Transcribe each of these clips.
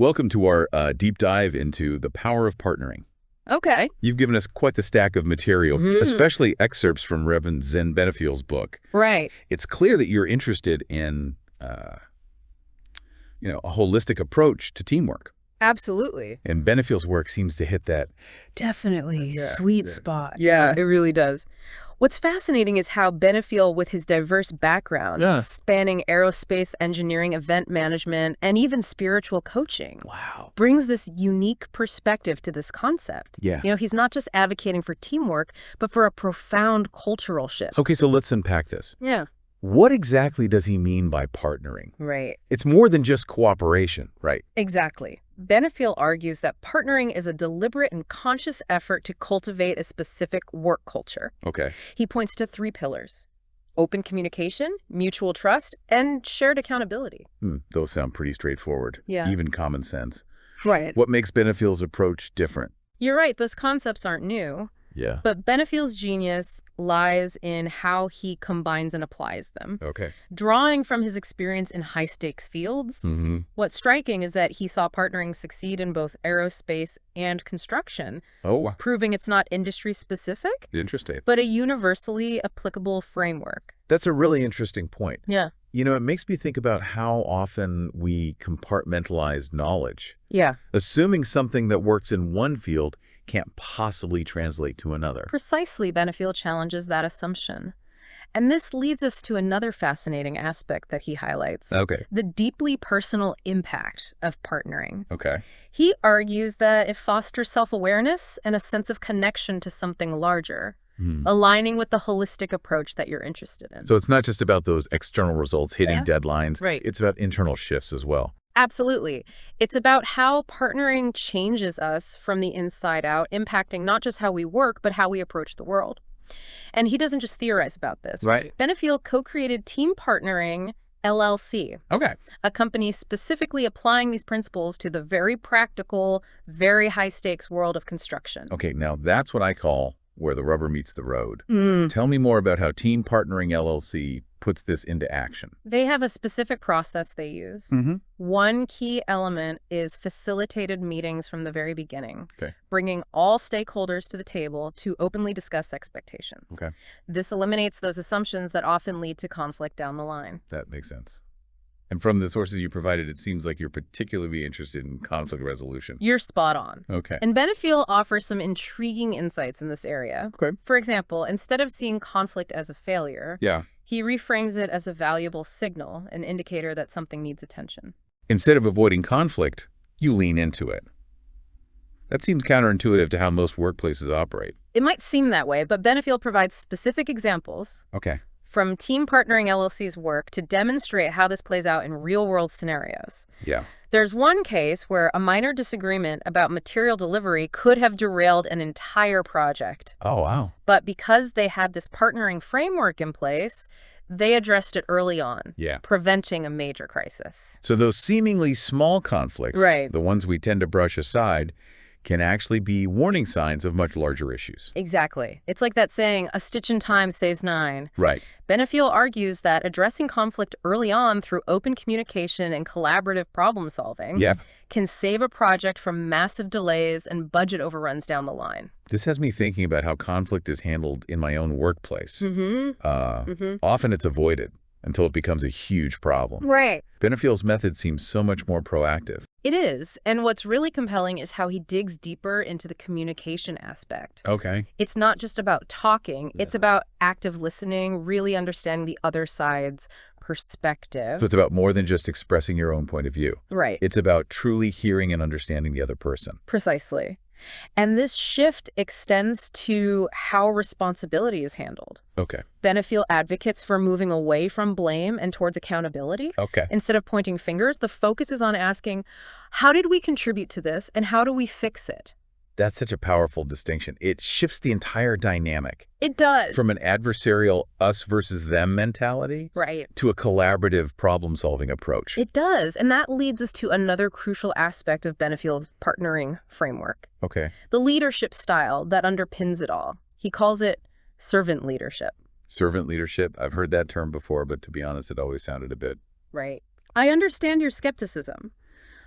Welcome to our deep dive into the power of partnering. Okay. You've given us quite the stack of material, especially excerpts from Reverend Zen Benefiel's book. Right. It's clear that you're interested in, a holistic approach to teamwork. Absolutely. And Benefiel's work seems to hit that. Definitely. Yeah, Sweet yeah. spot. Yeah. It really does. What's fascinating is how Benefiel, with his diverse background, spanning aerospace engineering, event management, and even spiritual coaching, Wow. brings this unique perspective to this concept. Yeah. He's not just advocating for teamwork, but for a profound cultural shift. Okay, so let's unpack this. Yeah. What exactly does he mean by partnering? Right. It's more than just cooperation, right? Exactly. Benefiel argues that partnering is a deliberate and conscious effort to cultivate a specific work culture. Okay. He points to 3 pillars: open communication, mutual trust, and shared accountability. Those sound pretty straightforward. Yeah. Even common sense. Right. What makes Benefiel's approach different? You're right, those concepts aren't new, Yeah. but Benefiel's genius lies in how he combines and applies them. Okay. Drawing from his experience in high-stakes fields, what's striking is that he saw partnering succeed in both aerospace and construction, Oh, proving it's not industry-specific, interesting. but a universally applicable framework. That's a really interesting point. Yeah. It makes me think about how often we compartmentalize knowledge, Yeah. assuming something that works in one field can't possibly translate to another. Precisely, Benefiel challenges that assumption. And this leads us to another fascinating aspect that he highlights: Okay. the deeply personal impact of partnering. Okay. He argues that it fosters self-awareness and a sense of connection to something larger, aligning with the holistic approach that you're interested in. So it's not just about those external results hitting deadlines. Right. It's about internal shifts as well. Absolutely. It's about how partnering changes us from the inside out, impacting not just how we work, but how we approach the world. And he doesn't just theorize about this. Right. Benefiel co-created Team Partnering LLC, Okay. a company specifically applying these principles to the very practical, very high-stakes world of construction. Okay, now that's what I call where the rubber meets the road. Tell me more about how Team Partnering LLC puts this into action. They have a specific process they use. One key element is facilitated meetings from the very beginning, bringing all stakeholders to the table to openly discuss expectations. Okay. This eliminates those assumptions that often lead to conflict down the line. That makes sense. And from the sources you provided, it seems like you're particularly interested in conflict resolution. You're spot on. Okay. And Benefiel offers some intriguing insights in this area. Okay. For example, instead of seeing conflict as a failure, Yeah. he reframes it as a valuable signal, an indicator that something needs attention. Instead of avoiding conflict, you lean into it. That seems counterintuitive to how most workplaces operate. It might seem that way, but Benefiel provides specific examples Okay. from Team Partnering LLC's work to demonstrate how this plays out in real-world scenarios. Yeah. There's one case where a minor disagreement about material delivery could have derailed an entire project. Oh, wow. But because they had this partnering framework in place, they addressed it early on, Yeah. preventing a major crisis. So those seemingly small conflicts, Right. the ones we tend to brush aside, can actually be warning signs of much larger issues. Exactly. It's like that saying, a stitch in time saves 9. Right. Benefiel argues that addressing conflict early on through open communication and collaborative problem solving can save a project from massive delays and budget overruns down the line. This has me thinking about how conflict is handled in my own workplace. Often it's avoided until it becomes a huge problem. Right. Benefiel's method seems so much more proactive. It is. And what's really compelling is how he digs deeper into the communication aspect. Okay. It's not just about talking. It's about active listening, really understanding the other side's perspective. So it's about more than just expressing your own point of view. Right. It's about truly hearing and understanding the other person. Precisely. And this shift extends to how responsibility is handled. Okay. Benefiel advocates for moving away from blame and towards accountability. Okay. Instead of pointing fingers, the focus is on asking, how did we contribute to this and how do we fix it? That's such a powerful distinction. It shifts the entire dynamic. It does. From an adversarial us versus them mentality Right. to a collaborative problem-solving approach. It does. And that leads us to another crucial aspect of Benefiel's partnering framework, Okay. the leadership style that underpins it all. He calls it servant leadership. Servant leadership. I've heard that term before, but to be honest, it always sounded a bit... Right. I understand your skepticism.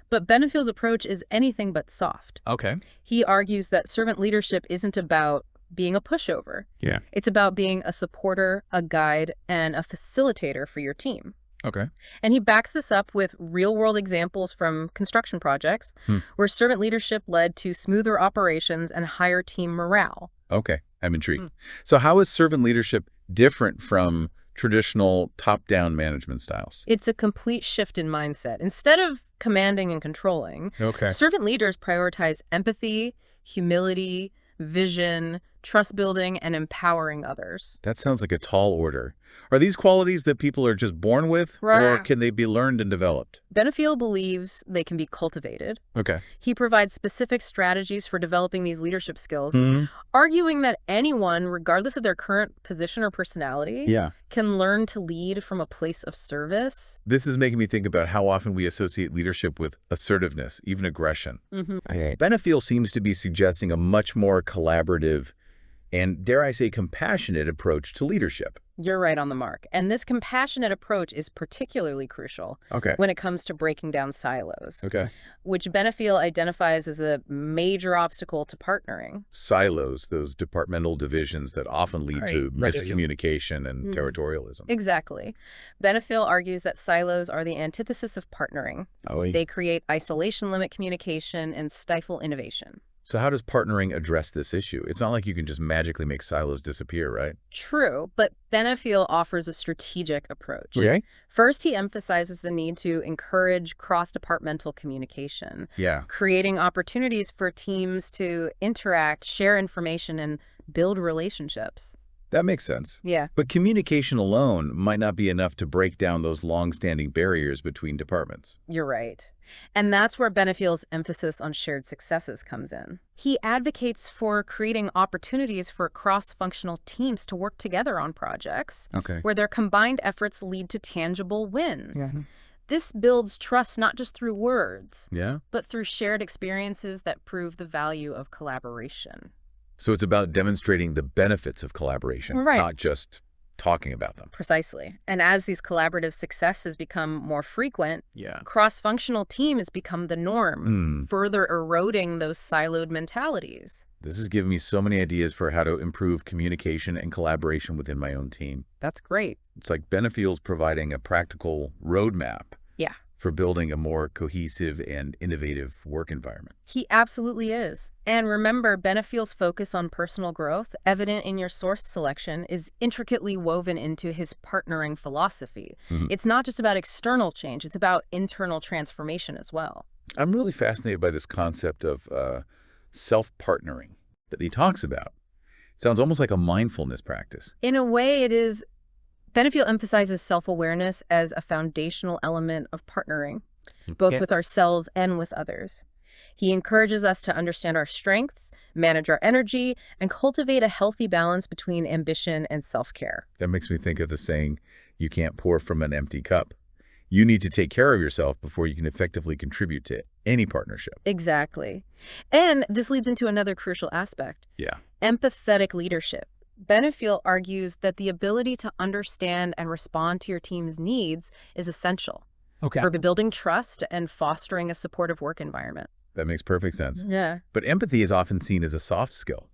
But Benefiel's approach is anything but soft. Okay. He argues that servant leadership isn't about being a pushover. Yeah. It's about being a supporter, a guide, and a facilitator for your team. Okay. And he backs this up with real-world examples from construction projects where servant leadership led to smoother operations and higher team morale. Okay. I'm intrigued. So how is servant leadership different from traditional top-down management styles? It's a complete shift in mindset. Instead of commanding and controlling, servant leaders prioritize empathy, humility, vision, trust building, and empowering others. That sounds like a tall order. Are these qualities that people are just born with, or can they be learned and developed? Benefiel believes they can be cultivated. Okay. He provides specific strategies for developing these leadership skills, arguing that anyone, regardless of their current position or personality, can learn to lead from a place of service. This is making me think about how often we associate leadership with assertiveness, even aggression. Benefiel seems to be suggesting a much more collaborative and, dare I say, compassionate approach to leadership. You're right on the mark. And this compassionate approach is particularly crucial when it comes to breaking down silos, which Benefiel identifies as a major obstacle to partnering. Silos, those departmental divisions that often lead to miscommunication and territorialism. Exactly. Benefiel argues that silos are the antithesis of partnering. They create isolation, limit communication, and stifle innovation. So how does partnering address this issue? It's not like you can just magically make silos disappear, right? True, but Benefiel offers a strategic approach. First, he emphasizes the need to encourage cross-departmental communication, creating opportunities for teams to interact, share information, and build relationships. That makes sense. Yeah. But communication alone might not be enough to break down those long-standing barriers between departments. You're right. And that's where Benefiel's emphasis on shared successes comes in. He advocates for creating opportunities for cross-functional teams to work together on projects where their combined efforts lead to tangible wins. This builds trust not just through words, but through shared experiences that prove the value of collaboration. So it's about demonstrating the benefits of collaboration, not just talking about them. Precisely. And as these collaborative successes become more frequent, cross-functional teams become the norm, further eroding those siloed mentalities. This has given me so many ideas for how to improve communication and collaboration within my own team. That's great. It's like Benefiel's providing a practical roadmap for building a more cohesive and innovative work environment. He absolutely is. And remember, Benefiel's focus on personal growth, evident in your source selection, is intricately woven into his partnering philosophy. It's not just about external change, it's about internal transformation as well. I'm really fascinated by this concept of self-partnering that he talks about. It sounds almost like a mindfulness practice. In a way, it is. Benefiel emphasizes self-awareness as a foundational element of partnering, both with ourselves and with others. He encourages us to understand our strengths, manage our energy, and cultivate a healthy balance between ambition and self-care. That makes me think of the saying, you can't pour from an empty cup. You need to take care of yourself before you can effectively contribute to any partnership. Exactly. And this leads into another crucial aspect. Empathetic leadership. Benefiel argues that the ability to understand and respond to your team's needs is essential for building trust and fostering a supportive work environment. That makes perfect sense. Yeah. But empathy is often seen as a soft skill.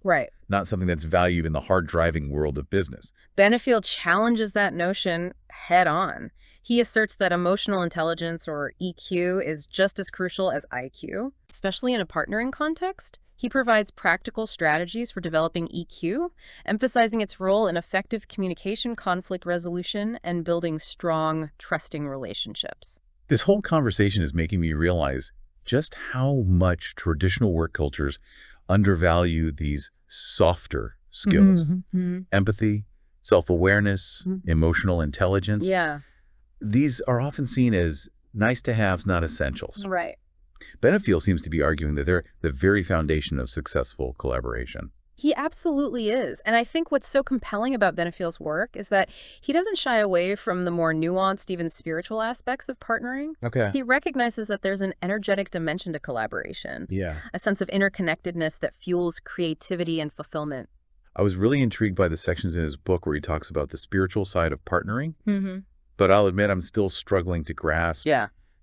Not something that's valued in the hard-driving world of business. Benefiel challenges that notion head on. He asserts that emotional intelligence, or EQ, is just as crucial as IQ, especially in a partnering context. He provides practical strategies for developing EQ, emphasizing its role in effective communication, conflict resolution, and building strong, trusting relationships. This whole conversation is making me realize just how much traditional work cultures undervalue these softer skills. Empathy, self-awareness, emotional intelligence. These are often seen as nice-to-haves, not essentials. Benefiel seems to be arguing that they're the very foundation of successful collaboration. He absolutely is. And I think what's so compelling about Benefiel's work is that he doesn't shy away from the more nuanced, even spiritual aspects of partnering. He recognizes that there's an energetic dimension to collaboration, a sense of interconnectedness that fuels creativity and fulfillment. I was really intrigued by the sections in his book where he talks about the spiritual side of partnering, but I'll admit I'm still struggling to grasp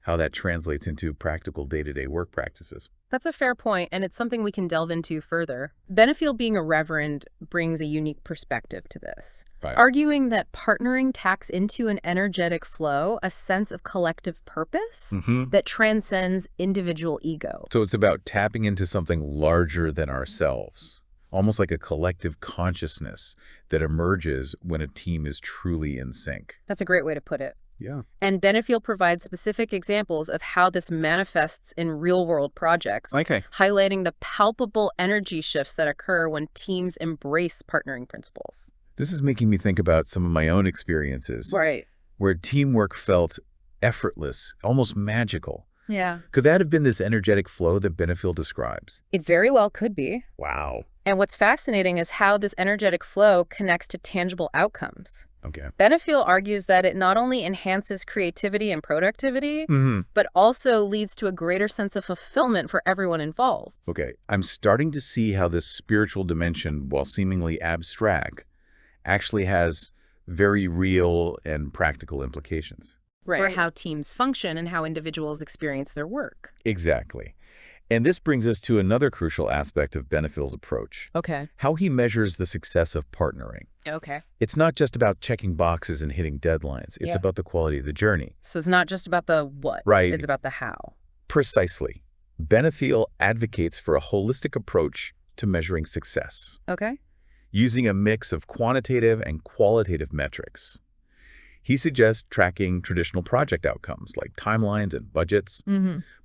how that translates into practical day-to-day work practices. That's a fair point, and it's something we can delve into further. Benefiel, being a reverend, brings a unique perspective to this, arguing that partnering tacks into an energetic flow, a sense of collective purpose that transcends individual ego. So it's about tapping into something larger than ourselves, almost like a collective consciousness that emerges when a team is truly in sync. That's a great way to put it. Yeah. And Benefiel provides specific examples of how this manifests in real-world projects, highlighting the palpable energy shifts that occur when teams embrace partnering principles. This is making me think about some of my own experiences, where teamwork felt effortless, almost magical. Yeah. Could that have been this energetic flow that Benefiel describes? It very well could be. Wow. And what's fascinating is how this energetic flow connects to tangible outcomes. Okay. Benefiel argues that it not only enhances creativity and productivity, but also leads to a greater sense of fulfillment for everyone involved. Okay. I'm starting to see how this spiritual dimension, while seemingly abstract, actually has very real and practical implications. For how teams function and how individuals experience their work. Exactly. And this brings us to another crucial aspect of Benefiel's approach. Okay. How he measures the success of partnering. Okay. It's not just about checking boxes and hitting deadlines. It's about the quality of the journey. So it's not just about the what. Right. It's about the how. Precisely. Benefiel advocates for a holistic approach to measuring success. Okay. Using a mix of quantitative and qualitative metrics. He suggests tracking traditional project outcomes like timelines and budgets,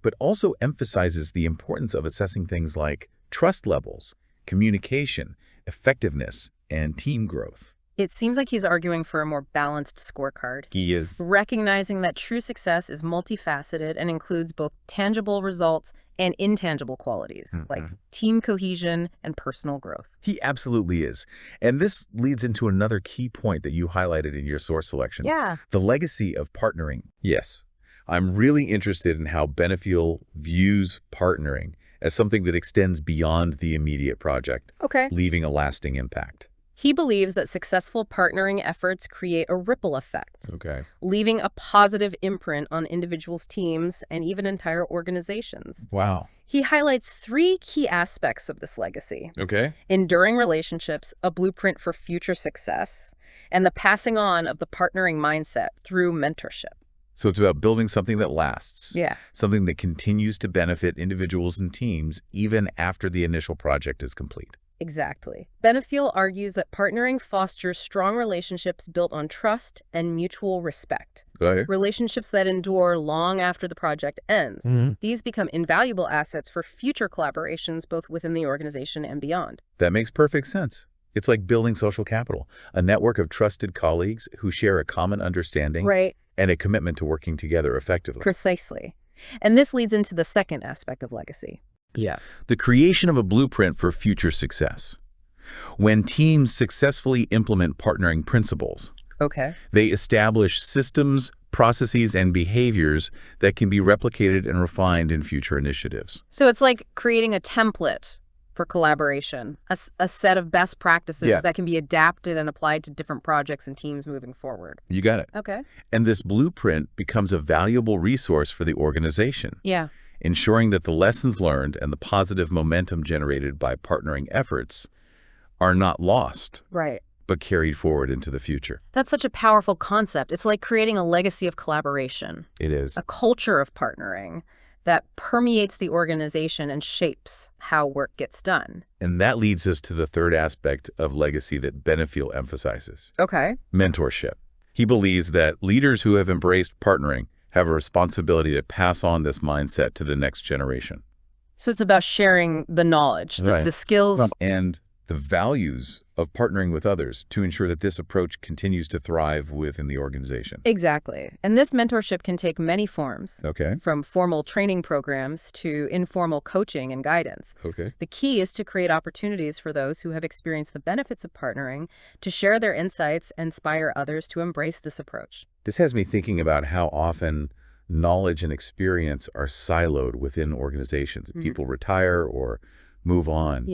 but also emphasizes the importance of assessing things like trust levels, communication, effectiveness, and team growth. It seems like he's arguing for a more balanced scorecard. He is. Recognizing that true success is multifaceted and includes both tangible results and intangible qualities, like team cohesion and personal growth. He absolutely is. And this leads into another key point that you highlighted in your source selection. Yeah. The legacy of partnering. Yes. I'm really interested in how Benefiel views partnering as something that extends beyond the immediate project, leaving a lasting impact. He believes that successful partnering efforts create a ripple effect, leaving a positive imprint on individuals' teams and even entire organizations. Wow. He highlights 3 key aspects of this legacy. Okay. Enduring relationships, a blueprint for future success, and the passing on of the partnering mindset through mentorship. So it's about building something that lasts. Yeah. Something that continues to benefit individuals and teams even after the initial project is complete. Exactly. Benefiel argues that partnering fosters strong relationships built on trust and mutual respect. Relationships that endure long after the project ends. These become invaluable assets for future collaborations both within the organization and beyond. That makes perfect sense. It's like building social capital, a network of trusted colleagues who share a common understanding and a commitment to working together effectively. Precisely. And this leads into the second aspect of legacy. Yeah. The creation of a blueprint for future success. When teams successfully implement partnering principles, they establish systems, processes, and behaviors that can be replicated and refined in future initiatives. So it's like creating a template for collaboration, a set of best practices that can be adapted and applied to different projects and teams moving forward. You got it. Okay. And this blueprint becomes a valuable resource for the organization. Yeah. Ensuring that the lessons learned and the positive momentum generated by partnering efforts are not lost, but carried forward into the future. That's such a powerful concept. It's like creating a legacy of collaboration. It is. A culture of partnering that permeates the organization and shapes how work gets done. And that leads us to the third aspect of legacy that Benefiel emphasizes. Mentorship. He believes that leaders who have embraced partnering have a responsibility to pass on this mindset to the next generation. So it's about sharing the knowledge, the skills, and the values of partnering with others to ensure that this approach continues to thrive within the organization. Exactly. And this mentorship can take many forms, from formal training programs to informal coaching and guidance. The key is to create opportunities for those who have experienced the benefits of partnering to share their insights and inspire others to embrace this approach. This has me thinking about how often knowledge and experience are siloed within organizations. People retire or move on.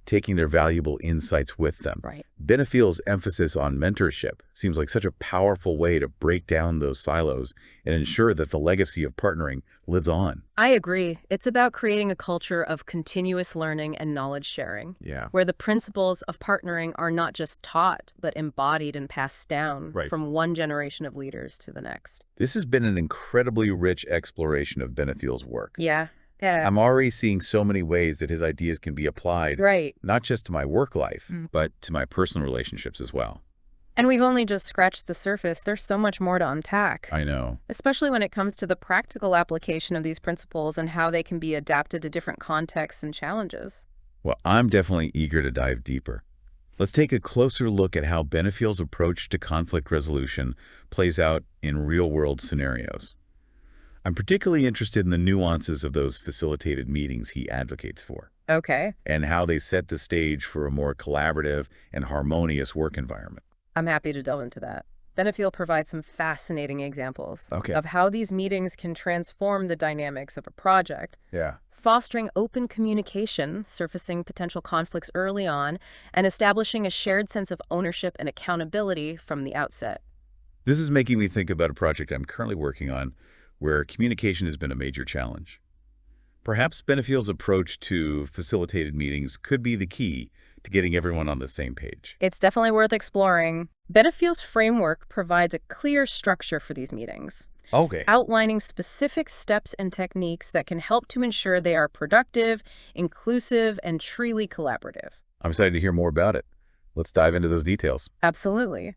taking their valuable insights with them. Right. Benefiel's emphasis on mentorship seems like such a powerful way to break down those silos and ensure that the legacy of partnering lives on. I agree. It's about creating a culture of continuous learning and knowledge sharing, Yeah. where the principles of partnering are not just taught, but embodied and passed down from one generation of leaders to the next. This has been an incredibly rich exploration of Benefiel's work. Yeah. I'm already seeing so many ways that his ideas can be applied, not just to my work life, but to my personal relationships as well. And we've only just scratched the surface. There's so much more to unpack. I know. Especially when it comes to the practical application of these principles and how they can be adapted to different contexts and challenges. Well, I'm definitely eager to dive deeper. Let's take a closer look at how Benefiel's approach to conflict resolution plays out in real-world scenarios. I'm particularly interested in the nuances of those facilitated meetings he advocates for. Okay. And how they set the stage for a more collaborative and harmonious work environment. I'm happy to delve into that. Benefiel provides some fascinating examples of how these meetings can transform the dynamics of a project. Yeah. Fostering open communication, surfacing potential conflicts early on, and establishing a shared sense of ownership and accountability from the outset. This is making me think about a project I'm currently working on where communication has been a major challenge. Perhaps Benefiel's approach to facilitated meetings could be the key to getting everyone on the same page. It's definitely worth exploring. Benefiel's framework provides a clear structure for these meetings, outlining specific steps and techniques that can help to ensure they are productive, inclusive, and truly collaborative. I'm excited to hear more about it. Let's dive into those details. Absolutely.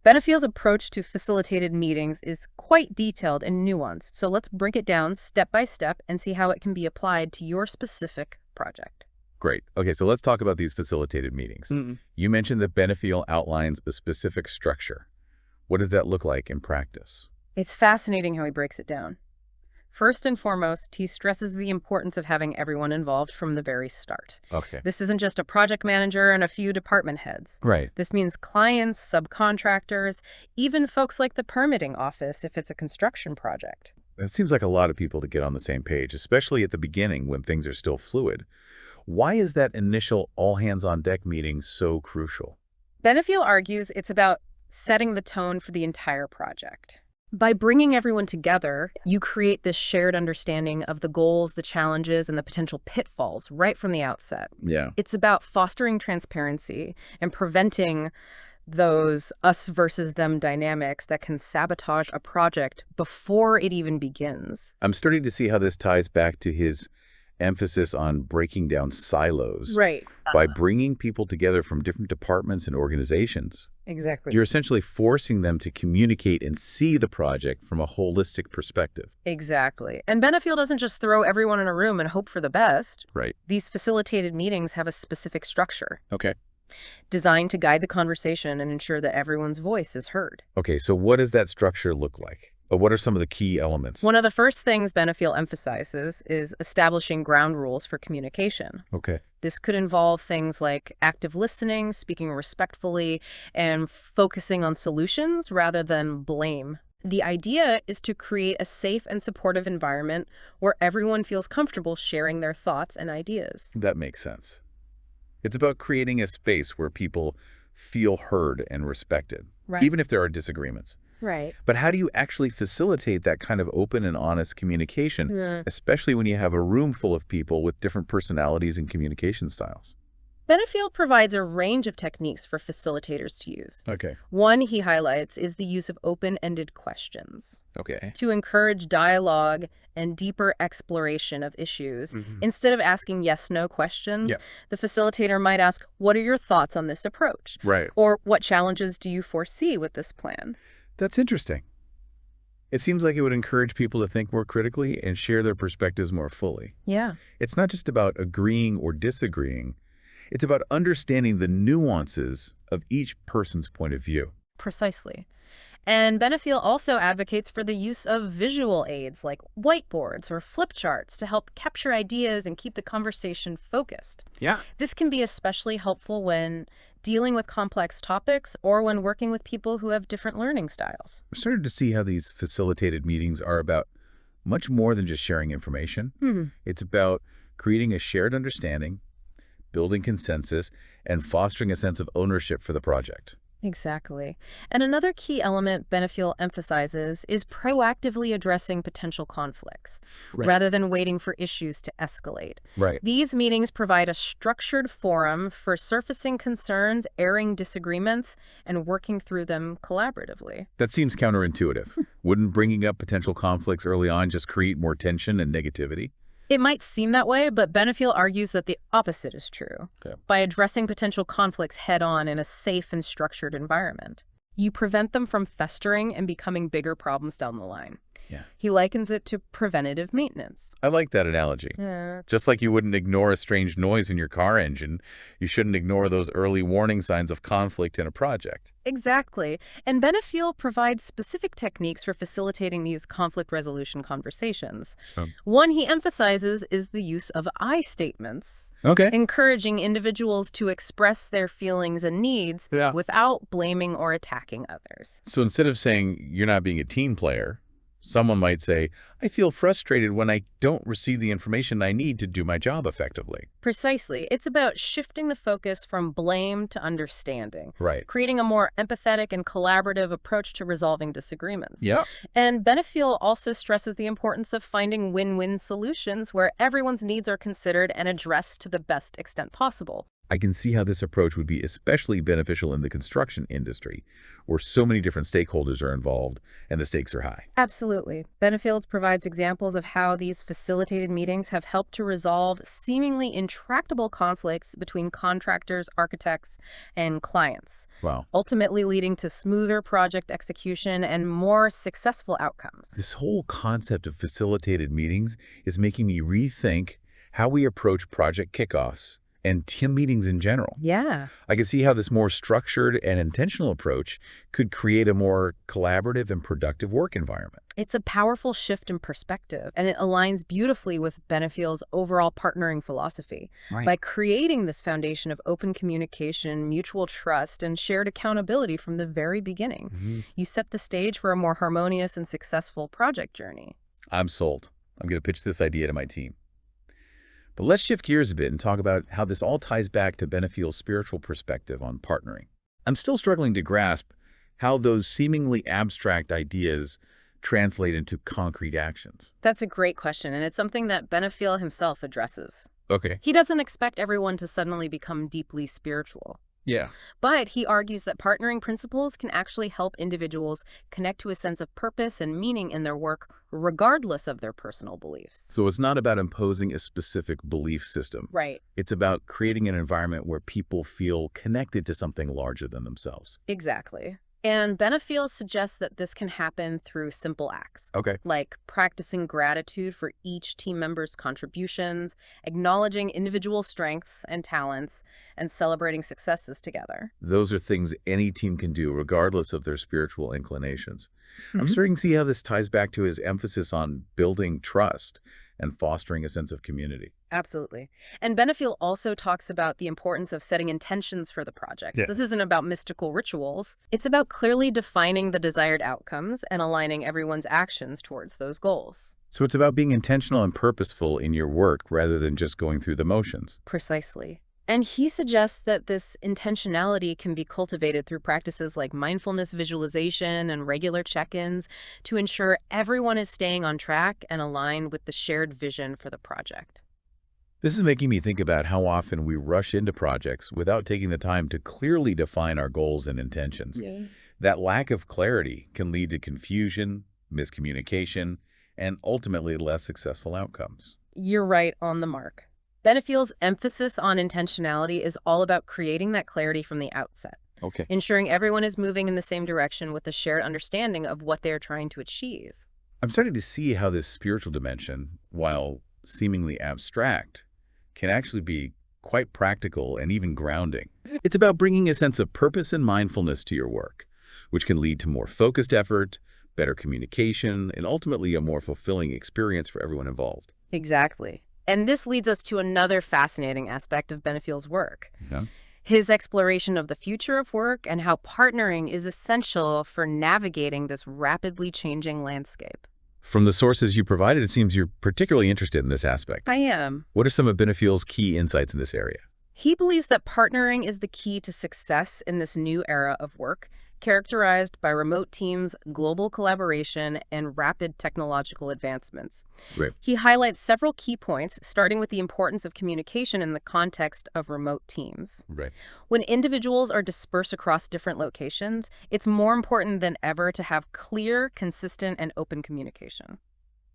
Benefiel's approach to facilitated meetings is quite detailed and nuanced, so let's break it down step by step and see how it can be applied to your specific project. Great. Okay, so let's talk about these facilitated meetings. You mentioned that Benefiel outlines a specific structure. What does that look like in practice? It's fascinating how he breaks it down. First and foremost, he stresses the importance of having everyone involved from the very start. This isn't just a project manager and a few department heads. This means clients, subcontractors, even folks like the permitting office if it's a construction project. It seems like a lot of people to get on the same page, especially at the beginning when things are still fluid. Why is that initial all-hands-on-deck meeting so crucial? Benefiel argues it's about setting the tone for the entire project. By bringing everyone together, you create this shared understanding of the goals, the challenges, and the potential pitfalls right from the outset. It's about fostering transparency and preventing those us versus them dynamics that can sabotage a project before it even begins. I'm starting to see how this ties back to his emphasis on breaking down silos. By bringing people together from different departments and organizations. You're essentially forcing them to communicate and see the project from a holistic perspective. Exactly. And Benefiel doesn't just throw everyone in a room and hope for the best. Right. These facilitated meetings have a specific structure. Designed to guide the conversation and ensure that everyone's voice is heard. So what does that structure look like? What are some of the key elements? One of the first things Benefiel emphasizes is establishing ground rules for communication. This could involve things like active listening, speaking respectfully, and focusing on solutions rather than blame. The idea is to create a safe and supportive environment where everyone feels comfortable sharing their thoughts and ideas. That makes sense. It's about creating a space where people feel heard and respected, even if there are disagreements. But how do you actually facilitate that kind of open and honest communication, especially when you have a room full of people with different personalities and communication styles? Benefiel provides a range of techniques for facilitators to use. One he highlights is the use of open-ended questions to encourage dialogue and deeper exploration of issues. Instead of asking yes-no questions, the facilitator might ask, what are your thoughts on this approach? Or what challenges do you foresee with this plan? That's interesting. It seems like it would encourage people to think more critically and share their perspectives more fully. It's not just about agreeing or disagreeing. It's about understanding the nuances of each person's point of view. Precisely. And Benefiel also advocates for the use of visual aids like whiteboards or flip charts to help capture ideas and keep the conversation focused. This can be especially helpful when dealing with complex topics or when working with people who have different learning styles. We're starting to see how these facilitated meetings are about much more than just sharing information. It's about creating a shared understanding, building consensus, and fostering a sense of ownership for the project. Exactly. And another key element Benefiel emphasizes is proactively addressing potential conflicts, Right. rather than waiting for issues to escalate. Right. These meetings provide a structured forum for surfacing concerns, airing disagreements, and working through them collaboratively. That seems counterintuitive. Wouldn't bringing up potential conflicts early on just create more tension and negativity? It might seem that way, but Benefiel argues that the opposite is true. Okay. By addressing potential conflicts head-on in a safe and structured environment, you prevent them from festering and becoming bigger problems down the line. Yeah. He likens it to preventative maintenance. I like that analogy. Yeah. Just like you wouldn't ignore a strange noise in your car engine, you shouldn't ignore those early warning signs of conflict in a project. Exactly. And Benefiel provides specific techniques for facilitating these conflict resolution conversations. One he emphasizes is the use of I statements, Okay. encouraging individuals to express their feelings and needs without blaming or attacking others. So instead of saying, you're not being a team player, someone might say, I feel frustrated when I don't receive the information I need to do my job effectively. Precisely. It's about shifting the focus from blame to understanding. Right. Creating a more empathetic and collaborative approach to resolving disagreements. Yeah. And Benefiel also stresses the importance of finding win-win solutions where everyone's needs are considered and addressed to the best extent possible. I can see how this approach would be especially beneficial in the construction industry, where so many different stakeholders are involved and the stakes are high. Absolutely. Benefiel provides examples of how these facilitated meetings have helped to resolve seemingly intractable conflicts between contractors, architects, and clients. Wow. Ultimately leading to smoother project execution and more successful outcomes. This whole concept of facilitated meetings is making me rethink how we approach project kickoffs and team meetings in general. Yeah. I can see how this more structured and intentional approach could create a more collaborative and productive work environment. It's a powerful shift in perspective, and it aligns beautifully with Benefiel's overall partnering philosophy. Right. By creating this foundation of open communication, mutual trust, and shared accountability from the very beginning, you set the stage for a more harmonious and successful project journey. I'm sold. I'm going to pitch this idea to my team. But let's shift gears a bit and talk about how this all ties back to Benefiel's spiritual perspective on partnering. I'm still struggling to grasp how those seemingly abstract ideas translate into concrete actions. That's a great question, and it's something that Benefiel himself addresses. Okay. He doesn't expect everyone to suddenly become deeply spiritual. Yeah. But he argues that partnering principles can actually help individuals connect to a sense of purpose and meaning in their work, regardless of their personal beliefs. So it's not about imposing a specific belief system. Right. It's about creating an environment where people feel connected to something larger than themselves. Exactly. And Benefiel suggests that this can happen through simple acts. Okay. Like practicing gratitude for each team member's contributions, acknowledging individual strengths and talents, and celebrating successes together. Those are things any team can do, regardless of their spiritual inclinations. I'm starting to see how this ties back to his emphasis on building trust and fostering a sense of community. Absolutely. And Benefiel also talks about the importance of setting intentions for the project. Yeah. This isn't about mystical rituals. It's about clearly defining the desired outcomes and aligning everyone's actions towards those goals. So it's about being intentional and purposeful in your work rather than just going through the motions. Precisely. And he suggests that this intentionality can be cultivated through practices like mindfulness visualization and regular check-ins to ensure everyone is staying on track and aligned with the shared vision for the project. This is making me think about how often we rush into projects without taking the time to clearly define our goals and intentions. Yeah. That lack of clarity can lead to confusion, miscommunication, and ultimately less successful outcomes. You're right on the mark. Benefiel's emphasis on intentionality is all about creating that clarity from the outset, Okay. ensuring everyone is moving in the same direction with a shared understanding of what they're trying to achieve. I'm starting to see how this spiritual dimension, while seemingly abstract, can actually be quite practical and even grounding. It's about bringing a sense of purpose and mindfulness to your work, which can lead to more focused effort, better communication, and ultimately a more fulfilling experience for everyone involved. Exactly. And this leads us to another fascinating aspect of Benefiel's work. Yeah. His exploration of the future of work and how partnering is essential for navigating this rapidly changing landscape. From the sources you provided, it seems you're particularly interested in this aspect. I am. What are some of Benefiel's key insights in this area? He believes that partnering is the key to success in this new era of work, characterized by remote teams, global collaboration, and rapid technological advancements. Right. He highlights several key points, starting with the importance of communication in the context of remote teams. Right. When individuals are dispersed across different locations, it's more important than ever to have clear, consistent, and open communication.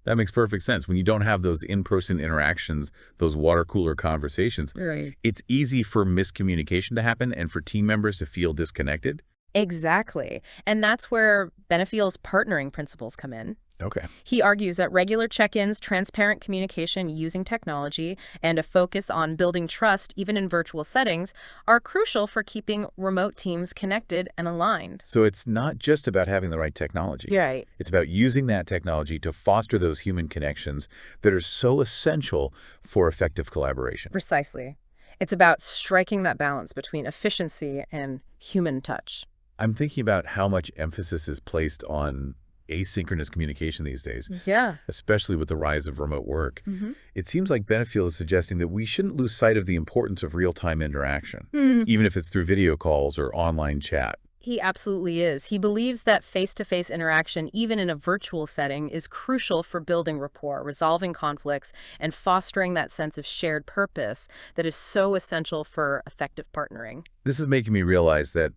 That makes perfect sense. When you don't have those in-person interactions, those water cooler conversations, Right. it's easy for miscommunication to happen and for team members to feel disconnected. Exactly. And that's where Benefiel's partnering principles come in. Okay. He argues that regular check-ins, transparent communication using technology, and a focus on building trust, even in virtual settings, are crucial for keeping remote teams connected and aligned. So it's not just about having the right technology. Right. It's about using that technology to foster those human connections that are so essential for effective collaboration. Precisely. It's about striking that balance between efficiency and human touch. I'm thinking about how much emphasis is placed on asynchronous communication these days, Yeah. especially with the rise of remote work. Mm-hmm. It seems like Benefiel is suggesting that we shouldn't lose sight of the importance of real-time interaction, even if it's through video calls or online chat. He absolutely is. He believes that face-to-face interaction, even in a virtual setting, is crucial for building rapport, resolving conflicts, and fostering that sense of shared purpose that is so essential for effective partnering. This is making me realize that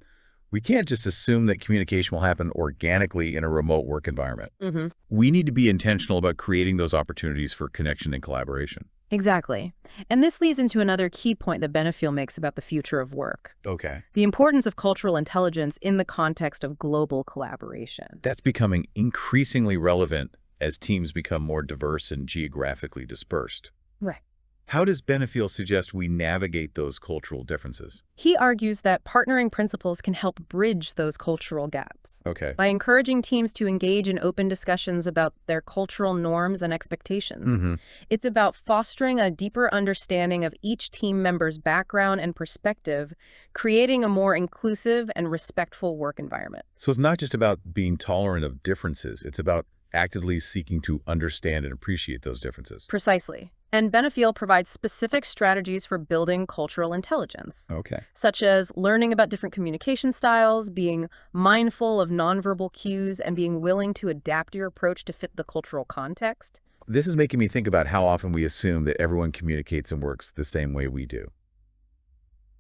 we can't just assume that communication will happen organically in a remote work environment. Mm-hmm. We need to be intentional about creating those opportunities for connection and collaboration. Exactly. And this leads into another key point that Benefiel makes about the future of work: Okay. the importance of cultural intelligence in the context of global collaboration. That's becoming increasingly relevant as teams become more diverse and geographically dispersed. Right. How does Benefiel suggest we navigate those cultural differences? He argues that partnering principles can help bridge those cultural gaps Okay. by encouraging teams to engage in open discussions about their cultural norms and expectations. It's about fostering a deeper understanding of each team member's background and perspective, creating a more inclusive and respectful work environment. So it's not just about being tolerant of differences. It's about actively seeking to understand and appreciate those differences. Precisely. And Benefiel provides specific strategies for building cultural intelligence, Okay. such as learning about different communication styles, being mindful of nonverbal cues, and being willing to adapt your approach to fit the cultural context. This is making me think about how often we assume that everyone communicates and works the same way we do.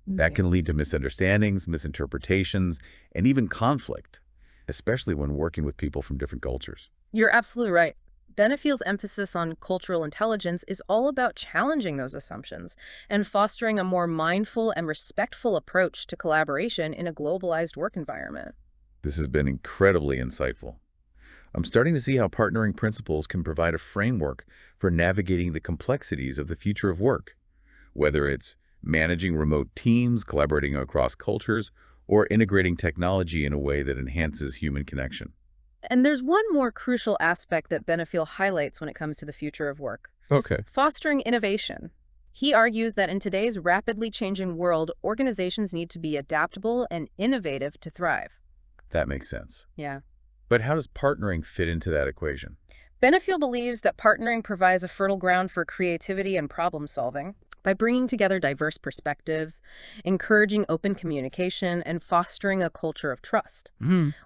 That can lead to misunderstandings, misinterpretations, and even conflict, especially when working with people from different cultures. You're absolutely right. Benefiel's emphasis on cultural intelligence is all about challenging those assumptions and fostering a more mindful and respectful approach to collaboration in a globalized work environment. This has been incredibly insightful. I'm starting to see how partnering principles can provide a framework for navigating the complexities of the future of work, whether it's managing remote teams, collaborating across cultures, or integrating technology in a way that enhances human connection. And there's one more crucial aspect that Benefiel highlights when it comes to the future of work: Okay. fostering innovation. He argues that in today's rapidly changing world, organizations need to be adaptable and innovative to thrive. That makes sense. Yeah. But how does partnering fit into that equation? Benefiel believes that partnering provides a fertile ground for creativity and problem solving by bringing together diverse perspectives, encouraging open communication, and fostering a culture of trust.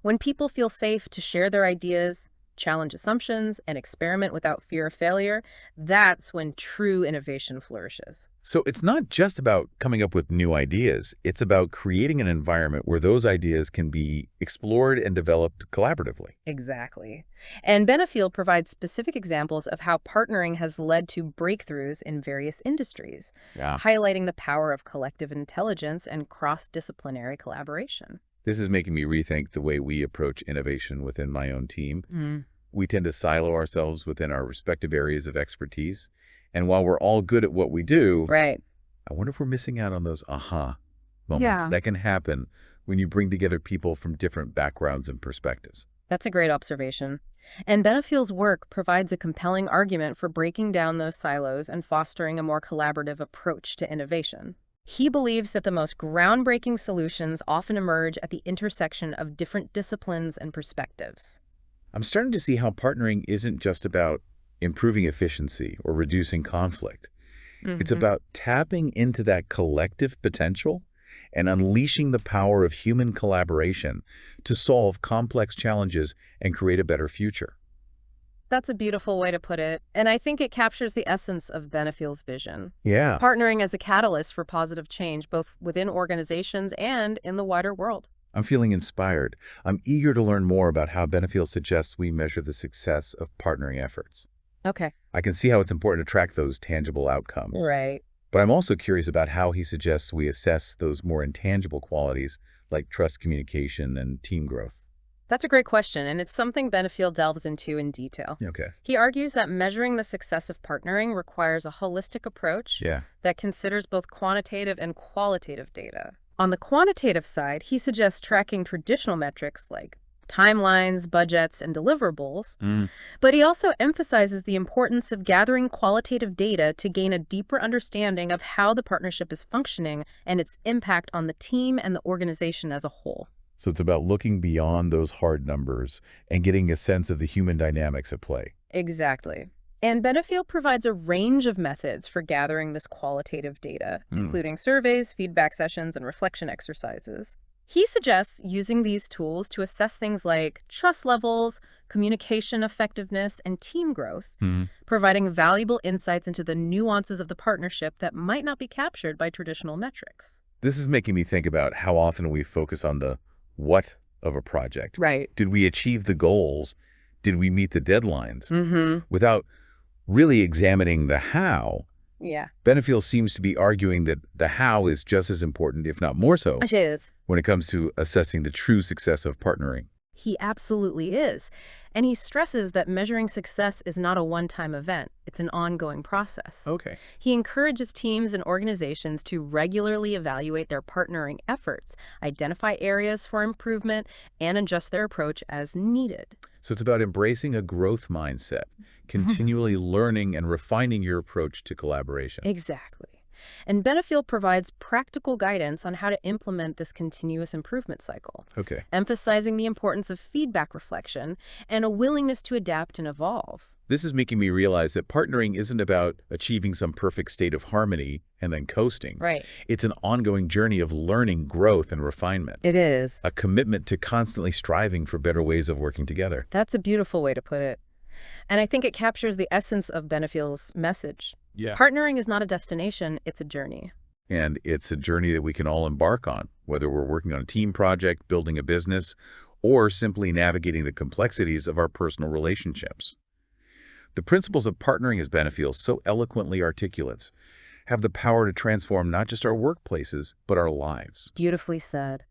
When people feel safe to share their ideas, challenge assumptions, and experiment without fear of failure, that's when true innovation flourishes. So it's not just about coming up with new ideas. It's about creating an environment where those ideas can be explored and developed collaboratively. Exactly. And Benefiel provides specific examples of how partnering has led to breakthroughs in various industries, Yeah. highlighting the power of collective intelligence and cross-disciplinary collaboration. This is making me rethink the way we approach innovation within my own team. We tend to silo ourselves within our respective areas of expertise. And while we're all good at what we do, Right. I wonder if we're missing out on those aha moments that can happen when you bring together people from different backgrounds and perspectives. That's a great observation. And Benefiel's work provides a compelling argument for breaking down those silos and fostering a more collaborative approach to innovation. He believes that the most groundbreaking solutions often emerge at the intersection of different disciplines and perspectives. I'm starting to see how partnering isn't just about improving efficiency or reducing conflict. It's about tapping into that collective potential and unleashing the power of human collaboration to solve complex challenges and create a better future. That's a beautiful way to put it, and I think it captures the essence of Benefiel's vision. Yeah, Partnering as a catalyst for positive change, both within organizations and in the wider world. I'm feeling inspired. I'm eager to learn more about how Benefiel suggests we measure the success of partnering efforts. Okay. I can see how it's important to track those tangible outcomes. Right. But I'm also curious about how he suggests we assess those more intangible qualities like trust, communication, and team growth. That's a great question, and it's something Benefiel delves into in detail. Okay. He argues that measuring the success of partnering requires a holistic approach Yeah. that considers both quantitative and qualitative data. On the quantitative side, he suggests tracking traditional metrics like timelines, budgets, and deliverables, but he also emphasizes the importance of gathering qualitative data to gain a deeper understanding of how the partnership is functioning and its impact on the team and the organization as a whole. So it's about looking beyond those hard numbers and getting a sense of the human dynamics at play. Exactly. And Benefiel provides a range of methods for gathering this qualitative data, including surveys, feedback sessions, and reflection exercises. He suggests using these tools to assess things like trust levels, communication effectiveness, and team growth, providing valuable insights into the nuances of the partnership that might not be captured by traditional metrics. This is making me think about how often we focus on the what of a project. Right. Did we achieve the goals? Did we meet the deadlines? Without really examining the how. Yeah. Benefiel seems to be arguing that the how is just as important, if not more so, It is. when it comes to assessing the true success of partnering. He absolutely is. And he stresses that measuring success is not a one-time event. It's an ongoing process. Okay. He encourages teams and organizations to regularly evaluate their partnering efforts, identify areas for improvement, and adjust their approach as needed. So it's about embracing a growth mindset, continually learning and refining your approach to collaboration. Exactly. And Benefiel provides practical guidance on how to implement this continuous improvement cycle, emphasizing the importance of feedback reflection and a willingness to adapt and evolve. This is making me realize that partnering isn't about achieving some perfect state of harmony and then coasting. Right. It's an ongoing journey of learning, growth, and refinement. It is. A commitment to constantly striving for better ways of working together. That's a beautiful way to put it. And I think it captures the essence of Benefiel's message. Yeah. Partnering is not a destination, it's a journey. And it's a journey that we can all embark on, whether we're working on a team project, building a business, or simply navigating the complexities of our personal relationships. The principles of partnering, as Benefiel so eloquently articulates, have the power to transform not just our workplaces, but our lives. Beautifully said.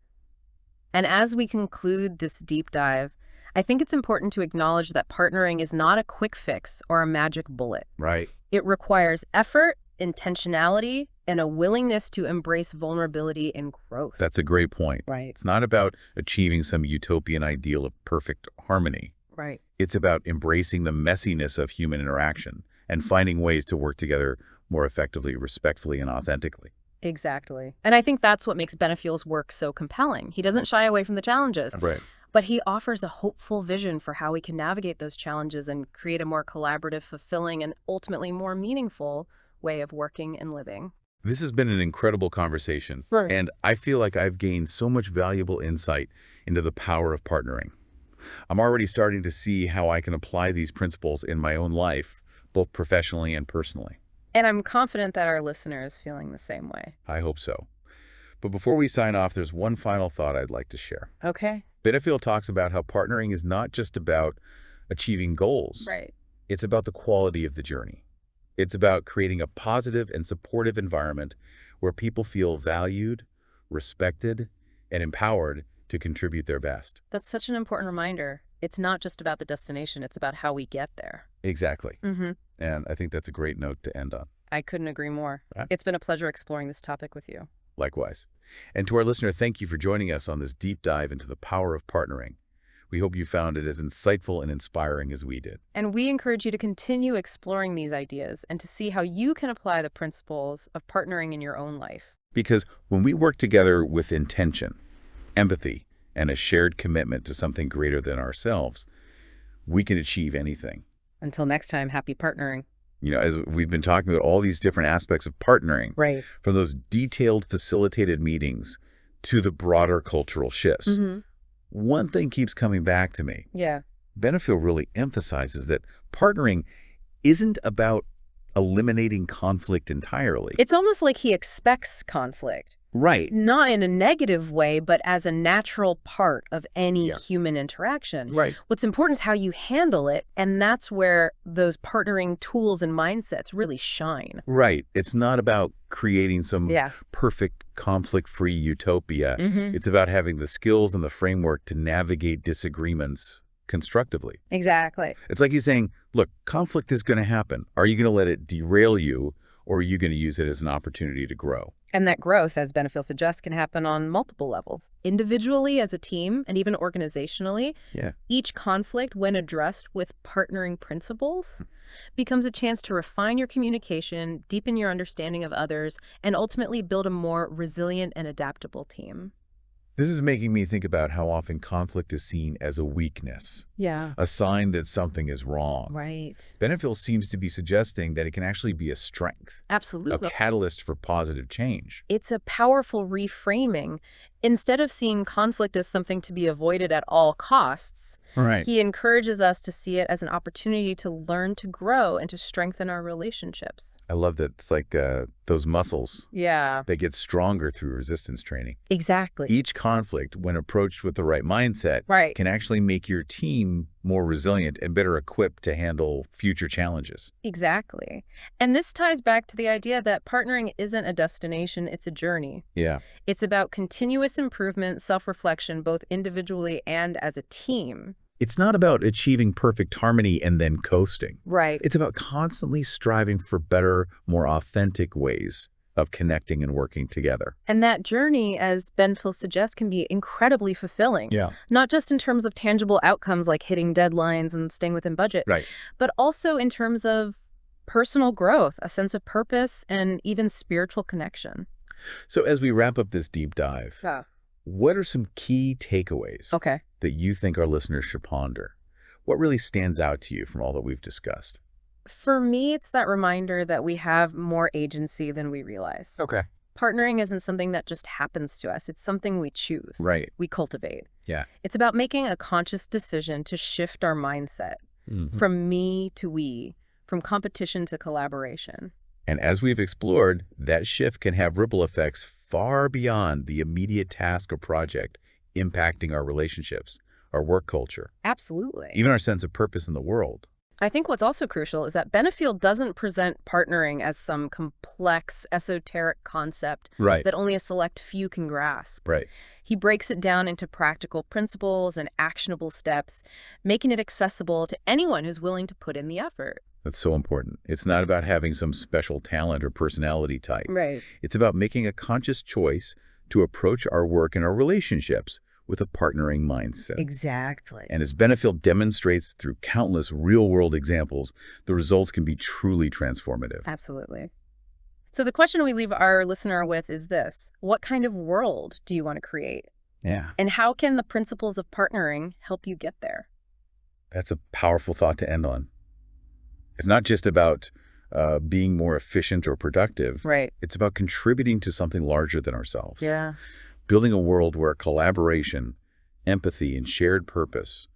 And as we conclude this deep dive, I think it's important to acknowledge that partnering is not a quick fix or a magic bullet. Right. It requires effort, intentionality, and a willingness to embrace vulnerability and growth. That's a great point. Right. It's not about achieving some utopian ideal of perfect harmony. Right. It's about embracing the messiness of human interaction and finding ways to work together more effectively, respectfully, and authentically. Exactly. And I think that's what makes Benefiel's work so compelling. He doesn't shy away from the challenges. Right. But he offers a hopeful vision for how we can navigate those challenges and create a more collaborative, fulfilling, and ultimately more meaningful way of working and living. This has been an incredible conversation, Right. and I feel like I've gained so much valuable insight into the power of partnering. I'm already starting to see how I can apply these principles in my own life, both professionally and personally. And I'm confident that our listener is feeling the same way. I hope so. But before we sign off, there's one final thought I'd like to share. Okay. Benefiel talks about how partnering is not just about achieving goals. Right. It's about the quality of the journey. It's about creating a positive and supportive environment where people feel valued, respected, and empowered to contribute their best. That's such an important reminder. It's not just about the destination, it's about how we get there. Exactly. And I think that's a great note to end on. I couldn't agree more. Right. It's been a pleasure exploring this topic with you. Likewise. And to our listener, thank you for joining us on this deep dive into the power of partnering. We hope you found it as insightful and inspiring as we did. And we encourage you to continue exploring these ideas and to see how you can apply the principles of partnering in your own life. Because when we work together with intention, empathy, and a shared commitment to something greater than ourselves, we can achieve anything. Until next time, happy partnering. As we've been talking about all these different aspects of partnering, Right. from those detailed facilitated meetings to the broader cultural shifts, one thing keeps coming back to me. Yeah. Benefiel really emphasizes that partnering isn't about eliminating conflict entirely. It's almost like he expects conflict. Right. Not in a negative way, but as a natural part of any human interaction. Right. What's important is how you handle it, and that's where those partnering tools and mindsets really shine. Right. It's not about creating some perfect conflict-free utopia. It's about having the skills and the framework to navigate disagreements constructively. Exactly. It's like he's saying, look, conflict is going to happen. Are you going to let it derail you, or are you going to use it as an opportunity to grow? And that growth, as Benefiel suggests, can happen on multiple levels. Individually, as a team, and even organizationally. Each conflict, when addressed with partnering principles, becomes a chance to refine your communication, deepen your understanding of others, and ultimately build a more resilient and adaptable team. This is making me think about how often conflict is seen as a weakness, a sign that something is wrong. Right. Benefiel seems to be suggesting that it can actually be a strength, Absolutely. a catalyst for positive change. It's a powerful reframing. Instead of seeing conflict as something to be avoided at all costs, he encourages us to see it as an opportunity to learn to grow and to strengthen our relationships. I love that. It's like those muscles. They get stronger through resistance training. Exactly. Each conflict, when approached with the right mindset, can actually make your team more resilient and better equipped to handle future challenges. Exactly. And this ties back to the idea that partnering isn't a destination, it's a journey. It's about continuous improvement, self-reflection, both individually and as a team. It's not about achieving perfect harmony and then coasting. Right. It's about constantly striving for better, more authentic ways of connecting and working together. And that journey, as Benefiel suggests, can be incredibly fulfilling. Not just in terms of tangible outcomes like hitting deadlines and staying within budget, but also in terms of personal growth, a sense of purpose, and even spiritual connection. So as we wrap up this deep dive, what are some key takeaways that you think our listeners should ponder? What really stands out to you from all that we've discussed? For me, it's that reminder that we have more agency than we realize. Partnering isn't something that just happens to us. It's something we choose. We cultivate. It's about making a conscious decision to shift our mindset from me to we, from competition to collaboration. And as we've explored, that shift can have ripple effects far beyond the immediate task or project, impacting our relationships, our work culture. Absolutely. Even our sense of purpose in the world. I think what's also crucial is that Benefiel doesn't present partnering as some complex, esoteric concept that only a select few can grasp. He breaks it down into practical principles and actionable steps, making it accessible to anyone who's willing to put in the effort. That's so important. It's not about having some special talent or personality type. It's about making a conscious choice to approach our work and our relationships with a partnering mindset. Exactly. And as Benefiel demonstrates through countless real-world examples, the results can be truly transformative. Absolutely. So the question we leave our listener with is this: what kind of world do you want to create? And how can the principles of partnering help you get there? That's a powerful thought to end on. It's not just about being more efficient or productive. It's about contributing to something larger than ourselves. Building a world where collaboration, empathy, and shared purpose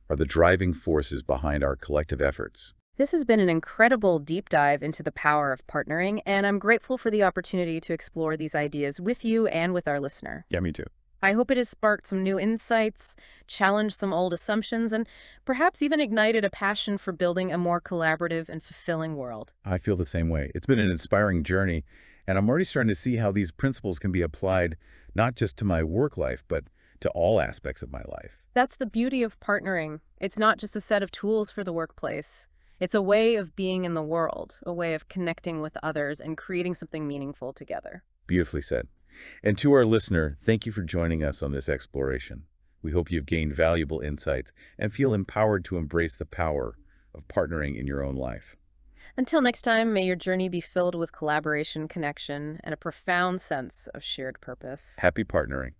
are the driving forces behind our collective efforts. This has been an incredible deep dive into the power of partnering, and I'm grateful for the opportunity to explore these ideas with you and with our listener. Yeah, me too. I hope it has sparked some new insights, challenged some old assumptions, and perhaps even ignited a passion for building a more collaborative and fulfilling world. I feel the same way. It's been an inspiring journey, and I'm already starting to see how these principles can be applied not just to my work life, but to all aspects of my life. That's the beauty of partnering. It's not just a set of tools for the workplace. It's a way of being in the world, a way of connecting with others and creating something meaningful together. Beautifully said. And to our listener, thank you for joining us on this exploration. We hope you've gained valuable insights and feel empowered to embrace the power of partnering in your own life. Until next time, may your journey be filled with collaboration, connection, and a profound sense of shared purpose. Happy partnering.